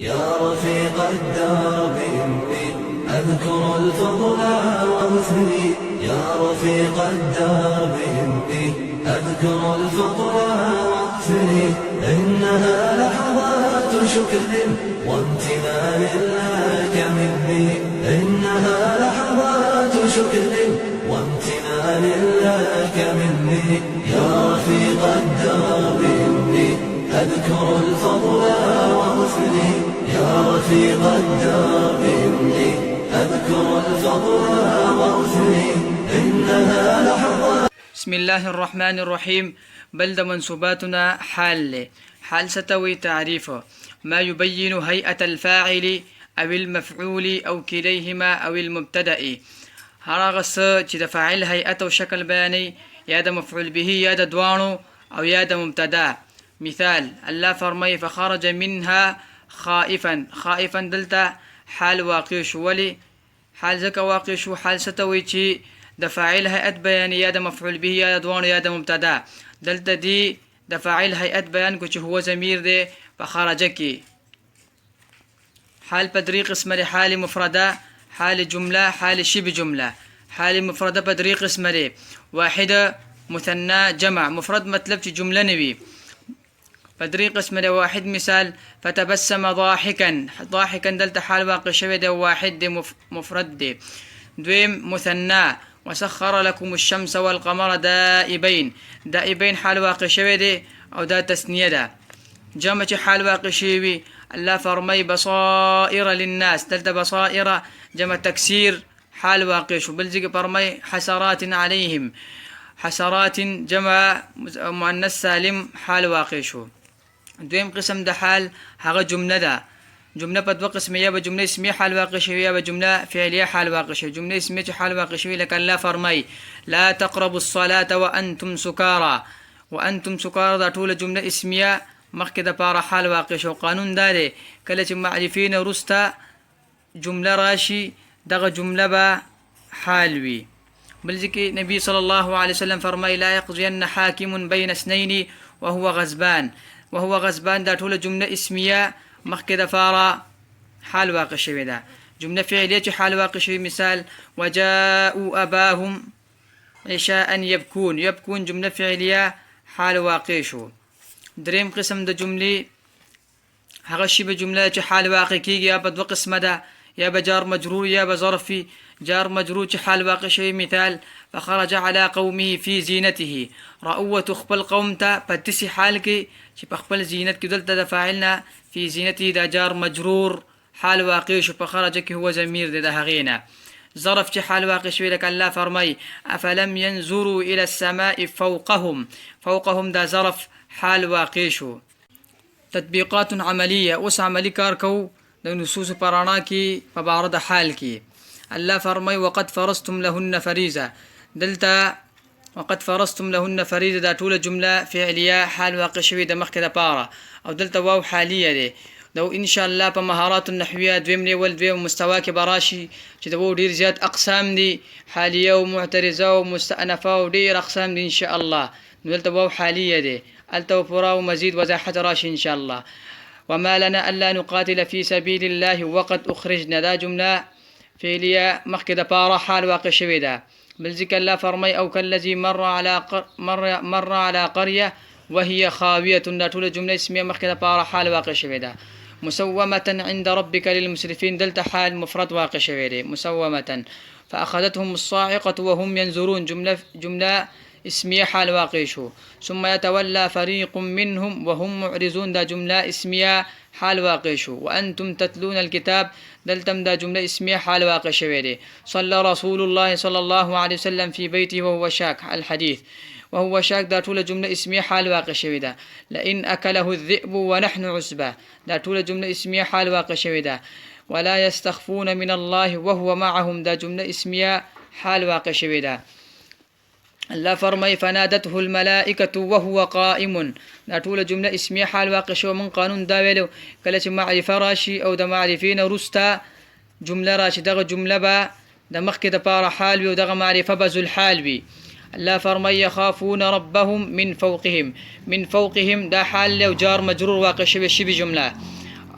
يا رفيق الدرب إني أذكر الفضل ومثلي. يا رفيق الدرب إني أذكر الفضل ومثلي. إنها لحظات شكر وامتنان لك مني. إنها لحظات شكر وامتنان لك مني. يا رفيق الدرب إني أذكر الفضل ومثلي. يا رفيق الدرب إني أذكر الفضل ومثلي. إنها لحظة. بسم الله الرحمن الرحيم. بلد منصوباتنا حال ستوي تعريفه ما يبين هيئة الفاعل أو المفعول أو كليهما أو المبتدأ. هرغس چې فاعل هيئة وشكل بياني يا ده مفعول به يا ده دوانو أو يا ده مبتدا. مثال الله فرمي فخرج منها خائفا دلتا حال واقع شو ولي حال زكا واقع شو حال ستوي چې د فاعل هيئت بيان يا ده مفعول به يا ده دوانو يا ده مبتدا. دلتا دي د فاعل هيئت بيان کو چې هو ضمیر دی فخرج کی. حال بدري قسم لري حال مفردة حال جملة حال شبه جملة. حال مفردة بدري قسم لري واحدة مثنى جمع مفرد مطلب چې جمله نوي بدري قسم لري واحد. مثال فتبسم ضاحكا دلتا حال واقع شوی دی واحد دی مفرد دی. دویم مثنى وسخر لكم الشمس والقمر دائبين حال واقع شوی دی او دا تثنیه ده. جمع چې حال واقع شوی الله فرمي بصائر للناس دلتا بصائر جمع تكسير حال واقع شو. بلزق فرمي حسرات عليهم حسرات جمع مؤنث سالم حال واقع شو. دویم قسم ده حال هغه جمله ده. جمله په دوه قسم یا به جمله اسمیه حال واقع شوی یا به جمله فعلیه حال واقع شوی. جمله اسمیه چې حال واقع شوی لکه الله فرمي لا تقربوا الصلاة وانتم سکارى دا ټول جمله اسمیه مخکې د پاره حال واقع شو. قانون دا دی کله چې معرفین رسته جمله راشي دغه جمله به حال وي. بل ځکه نبی صلی الله علیه وسلم فرمای لا يقضين حاکم بین اثنين وهو غضبان دا ټول جمله اسمیه مخکې د پاره حال واقع شوی ده. جمله فعلیه چې حال واقع شوی مثال وجاءوا اباهم عشاء يبكون جمله فعلیه حال واقع شو. دریم قسم د جملې هغه شبه جمله چې حال واقع کیږي یا په دوه قسمه ده یا به جار مجرور یا به ظرفي. جار مجرور چې حال واقع شوی مثال فخرج على قومه في زينته رأوت خپل قوم ته په تسی حال کې چې په خپل زینت کې دلته د فاعلنا في زينته دا جار مجرور حال واقع شو. په خرج کې هو ضمیر دی د هغینا. ظرف چې حال واقع شوی لکه الله فرمای افلم ينظروا الى السماء فوقهم دا ظرف حال واقع شو. تطبیقات عملیه اوس عملی کار کو د نصوص پرانا کی په باره د حال کی. الله فرمای وقد فرضتم لهن فریضه دلتا وقد فرضتم لهن فریضه دا ټول جمله فعلیه حال واقع شوی د مخکې د پاره او دلتا واو حالیه دی. دو ان شاء الله په مهارات النحويه دویم لیول دویم مستوا کې براشي چې د وو ډیر زیات اقسام دي حالیه او معترضه او مستأنفه او ډیر اقسام دي ان شاء الله. دلتا واو حالیه دی التو فرا ومزيد وضاحت راشي ان شاء الله. وما لنا الا نقاتل في سبيل الله وقد اخرجنا دا جمله فعليه مخکې د پاره حال واقع شوی ده. بل ذکر الله فرمای او كالذي مر على قريه وهي خاويه دا ټول جمله اسميه مخکې د پاره حال واقع شوی ده. مسومه عند ربك للمسرفين دلتا حال مفرد واقع شوی ده مسومه. فاخذتهم الصاعقه وهم ينظرون جمله اسمية حال واقع شو. ثم يتولى فريق منهم وهم معرضون دا جملة اسمية حال واقع شو. وأنتم تتلون الكتاب دلتم دا جملة اسمية حال واقع شويري. صلى رسول الله صلى الله عليه وسلم في بيته وهو شاك الحديث وهو شاك دا طول جملة اسمية حال واقع شويدا. لئن أكله الذئب ونحن عصبة دا طول جملة اسمية حال واقع شويدا. ولا يستخفون من الله وهو معهم دا جملة اسمية حال واقع شويدا. الله فرمي فنادته الملائكة وهو قائم دا ټول جمله اسميه حال واقع شو. من قانون دا ویلو کله چې معرفه راشي او د معرفین رستا جمله راشي دغه جمله به د مخکې د پاره حال وي او دغه معرفه به ذل حال وي. الله فرمي يخافون ربهم من فوقهم دا حال له جار مجرور واقع شوی شبه جمله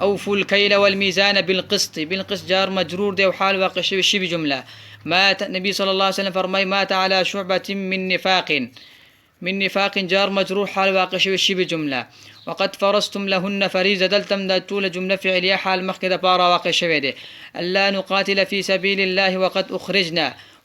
اوفوا الكيل والميزان بالقسط. بالقسط جار مجرور دی او حال واقع شوی شی جمله. نبی صلی الله علیه وسلم فرمای مات على شعبة من نفاق جار مجرور حال واقع شوی شی جمله. وقد فرستم لهن فريزة دلتم دا طول جملة فعلية حال مخكدة بارا واقع شوی دی. الا نقاتل في سبيل الله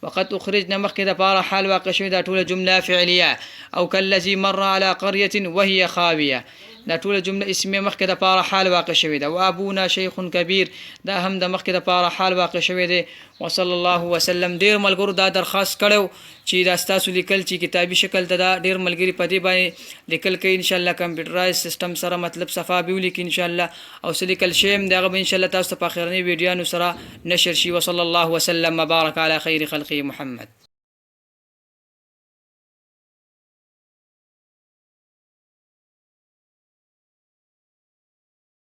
وقد أخرجنا مخكدة بارا حال واقع شوی دا طول جملة فعلية. أو كالذي مر على قرية وهي خاوية دا طول جملة اسمية مخكدة بارا حال واقع شوی دا. وابونا شيخ كبير دا هم دا مخکې د پاره حال واقع شوی دی. وصلی الله وسلم. ډیر ملګرو دا درخواست کړو چې دا ستاسو لیکل چې کتابي شکل ته دا ډیر ملګری په دې باندې لیکل کوي ان شاء الله کمپیوټرایز سیستم سره مطلب صفه به ولیکي ان شاء الله او څه لیکل شیم دغه به ان شاء الله تاسو ته په اخرنی ویډیوانو سره نشر شي. وصلی الله وسلم وبارك على خير خلقه محمد.